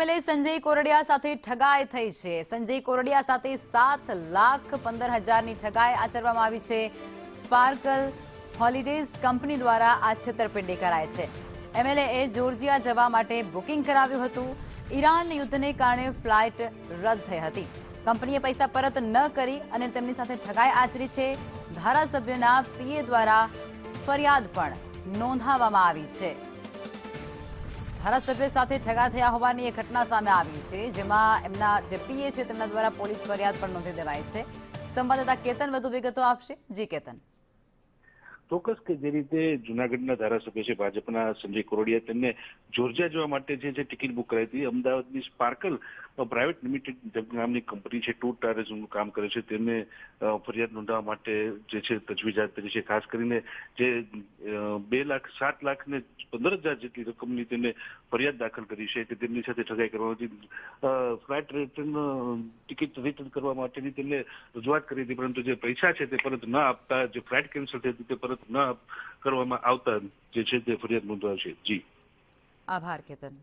MLA Sanjay Kordia સાથે ઠગાઈ થઈ છે। સંજય કોરડિયા સાથે 7,15,000ની ઠગાઈ આચરવામાં આવી છે। સ્પાર્કલ હોલિડેઝ કંપની દ્વારા આ છેતરપિંડી કરાઈ છે। એમએલએ જોર્જિયા જવા માટે બુકિંગ કરાવ્યું હતું। ઈરાન યુદ્ધને કારણે ફ્લાઇટ રદ થઈ હતી। કંપનીએ પૈસા પરત ન કરી અને તેમની સાથે ઠગાઈ આચરી છે। ધારાસભ્યના પીએ દ્વારા ફરિયાદ પણ નોંધાવવામાં આવી છે। ધારાસભ્ય સાથે ઠગા થયા હોવાની એક ઘટના સામે આવી છે, જેમાં એમના જે પીએ છે તેમના દ્વારા પોલીસ ફરિયાદ પણ નોંધી દેવાઈ છે। સંવાદદાતા કેતન વધુ વિગતો આપશે। જી કેતન। ચોક્કસ કે જે રીતે જૂનાગઢના ધારાસભ્ય છે ભાજપના સંજય કોરડિયા તેમને જોર્જિયા જવા માટે જે ટિકિટ બુક કરાવી હતી, અમદાવાદની સ્પાર્કલ પ્રાઇવેટ લિમિટેડ નામની કંપની છે, ટૂર ટુરિઝમનું કામ કરે છે, તેમને ફરિયાદ નોંધાવવા માટે જે છે તજવીજ હાથ ધરી છે। ખાસ કરીને જે 2,07,15,000 જેટલી રકમની તેને ફરિયાદ દાખલ કરી છે કે તેમની સાથે ઠગાઈ કરવાની હતી। ફ્લાઇટ રિટર્ન ટિકિટ રિટર્ન કરવા માટેની તેમને રજૂઆત કરી હતી, પરંતુ જે પૈસા છે તે પરત ન આપતા જે ફ્લાઇટ કેન્સલ થઈ હતી તે પરત ન કરવામાં આવતા જે છે તે ફરિયાદ નોંધાવી છે। જી આભાર કેતન।